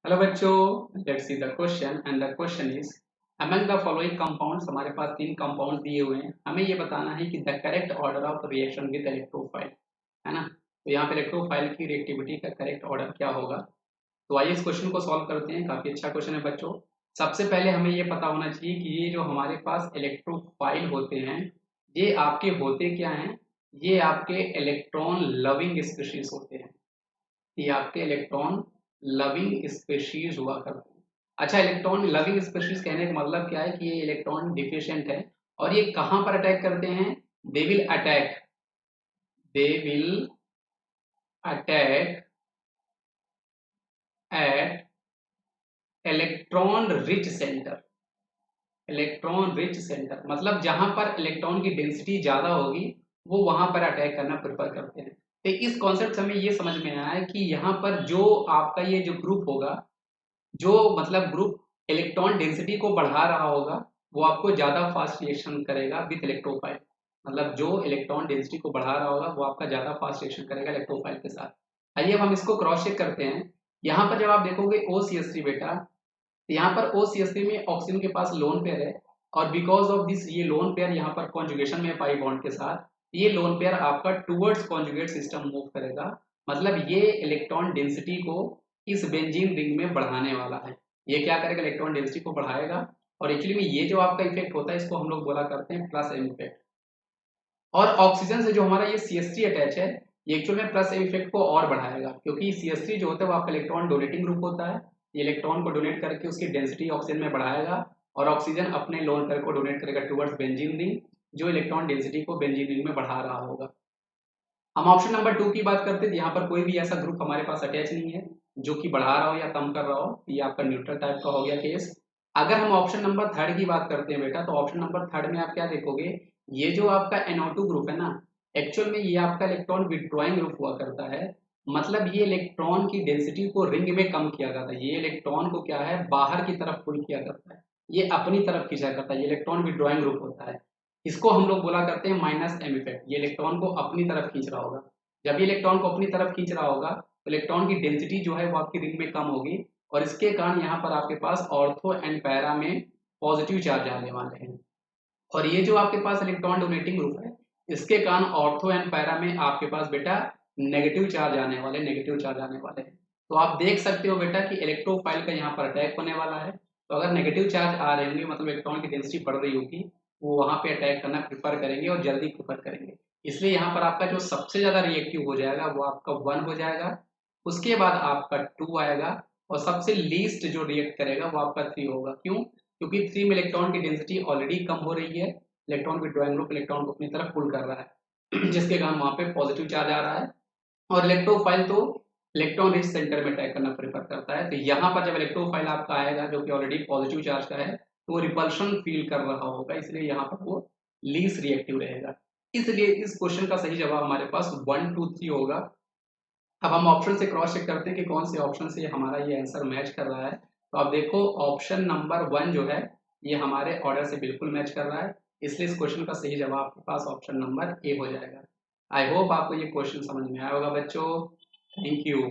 Hello बच्चों, let's see the question and the question is among the following compounds. हमारे पास 3 compounds दिए हुए हैं। हमें ये बताना है कि the correct order of reaction with electrophile, है ना। तो यहाँ पे इलेक्ट्रोफाइल की रिएक्टिविटी का करेक्ट ऑर्डर क्या होगा। तो आइए इस क्वेश्चन को सॉल्व करते हैं। काफी अच्छा क्वेश्चन है बच्चों। सबसे पहले हमें ये पता होना चाहिए कि ये जो हमारे पास इलेक्ट्रोफाइल होते हैं, ये आपके होते क्या हैं। ये आपके इलेक्ट्रॉन लविंग स्पीशीज होते हैं। ये आपके इलेक्ट्रॉन लविंग स्पेशीज हुआ करते हैं। अच्छा, इलेक्ट्रॉन लविंग स्पेशीज कहने का मतलब क्या है कि ये इलेक्ट्रॉन डिफिशिएंट है और ये कहां पर अटैक करते हैं। They will attack eight electron rich centre. Electron rich centre मतलब जहां पर इलेक्ट्रॉन की डेंसिटी ज्यादा होगी वो वहां पर अटैक करना प्रेफर करते हैं। तो इस कॉन्सेप्ट से हमें ये समझ में आया है कि यहाँ पर जो आपका ये जो ग्रुप होगा, जो मतलब ग्रुप इलेक्ट्रॉन डेंसिटी को बढ़ा रहा होगा, वो आपको ज्यादा फास्ट रिएक्शन करेगा विथ इलेक्ट्रोफाइल। मतलब जो इलेक्ट्रॉन डेंसिटी को बढ़ा रहा होगा वो आपका ज्यादा फास्ट रिएक्शन करेगा इलेक्ट्रोफाइल के साथ। आइए अब हम इसको क्रॉस चेक करते हैं। यहाँ पर जब आप देखोगे OCH3 बेटा, तो यहाँ पर OCH3 में ऑक्सीजन के पास लोन पेयर है और बिकॉज ऑफ दिस ये लोन पेयर यहाँ पर कॉन्जुगेशन में पाई बॉन्ड के साथ, ये लोन पेयर आपका टूवर्ड्स कॉन्जुगेट सिस्टम मूव करेगा। मतलब ये इलेक्ट्रॉन डेंसिटी को इस बेंजीन रिंग में बढ़ाने वाला है। ये क्या करेगा, इलेक्ट्रॉन डेंसिटी को बढ़ाएगा। और एक्चुअली में ये जो आपका इफेक्ट होता है इसको हम लोग बोला करते हैं प्लस एम इफेक्ट। और ऑक्सीजन से जो हमारा ये CH3 अटैच है, ये एक्चुअल में प्लस एम इफेक्ट को और बढ़ाएगा, क्योंकि CH3 जो होता है वो आपका इलेक्ट्रॉन डोनेटिंग ग्रुप होता है। ये इलेक्ट्रॉन को डोनेट करके उसकी डेंसिटी ऑक्सीजन में बढ़ाएगा और ऑक्सीजन अपने लोन पेयर को डोनेट करेगा टुवर्ड्स बेंजीन रिंग, जो इलेक्ट्रॉन डेंसिटी को बेंजीन रिंग में बढ़ा रहा होगा। हम ऑप्शन नंबर 2 की बात करते हैं। यहाँ पर कोई भी ऐसा ग्रुप हमारे पास अटैच नहीं है जो कि बढ़ा रहा हो या कम कर रहा हो। ये आपका न्यूट्रल टाइप का हो गया केस। अगर हम ऑप्शन नंबर 3 की बात करते हैं बेटा, तो ऑप्शन नंबर 3 में आप क्या देखोगे, ये जो आपका NO2 ग्रुप है ना, एक्चुअल में ये आपका इलेक्ट्रॉन विड्रॉइंग ग्रुप हुआ करता है। मतलब ये इलेक्ट्रॉन की डेंसिटी को रिंग में कम किया करता है। ये इलेक्ट्रॉन को क्या है, बाहर की तरफ पुल किया करता है, ये अपनी तरफ खींचा करता है। ये इलेक्ट्रॉन विड्रॉइंग ग्रुप होता है। इसको हम लोग बोला करते हैं माइनस एम इफेक्ट। ये इलेक्ट्रॉन को अपनी तरफ खींच रहा होगा। जब ये इलेक्ट्रॉन को अपनी तरफ खींच रहा होगा तो इलेक्ट्रॉन की डेंसिटी जो है वो आपकी रिंग में कम होगी और इसके कारण यहाँ पर आपके पास ऑर्थो एंड पैरा में पॉजिटिव चार्ज आने वाले हैं। और ये जो आपके पास इलेक्ट्रॉन डोनेटिंग ग्रुप है, इसके कारण ऑर्थो एंड पैरा में आपके पास बेटा नेगेटिव चार्ज आने वाले हैं। तो आप देख सकते हो बेटा कि इलेक्ट्रोफाइल का यहाँ पर अटैक होने वाला है। तो अगर नेगेटिव चार्ज आ रहे होंगे मतलब इलेक्ट्रॉन की डेंसिटी बढ़ रही होगी, वो वहां पे अटैक करना प्रेफर करेंगे और जल्दी प्रेफर करेंगे। इसलिए यहाँ पर आपका जो सबसे ज्यादा रिएक्टिव हो जाएगा वो आपका 1 हो जाएगा, उसके बाद आपका 2 आएगा और सबसे लीस्ट जो रिएक्ट करेगा वो आपका 3 होगा। क्यों? क्योंकि 3 में इलेक्ट्रॉन की डेंसिटी ऑलरेडी कम हो रही है। इलेक्ट्रॉन विड्रॉइंग ग्रुप इलेक्ट्रॉन को अपनी तरफ पुल कर रहा है जिसके कारण वहां पे पॉजिटिव चार्ज आ रहा है। और इलेक्ट्रोफाइल तो इलेक्ट्रॉन रिच सेंटर में अटैक करना प्रेफर करता है। तो यहाँ पर जब इलेक्ट्रोफाइल आपका आएगा जो कि ऑलरेडी पॉजिटिव चार्ज का है, तो वो रिपल्शन फील कर रहा होगा, इसलिए यहाँ पर वो लीस्ट रिएक्टिव रहेगा। इसलिए इस क्वेश्चन का सही जवाब हमारे पास 1 2 3 होगा। अब हम ऑप्शन से क्रॉस चेक करते हैं कि कौन से ऑप्शन से हमारा ये आंसर मैच कर रहा है। तो आप देखो ऑप्शन नंबर 1 जो है ये हमारे ऑर्डर से बिल्कुल मैच कर रहा है, इसलिए इस क्वेश्चन का सही जवाब आपके पास ऑप्शन नंबर A हो जाएगा। आई होप आपको ये क्वेश्चन समझ में आया होगा बच्चों। Thank you.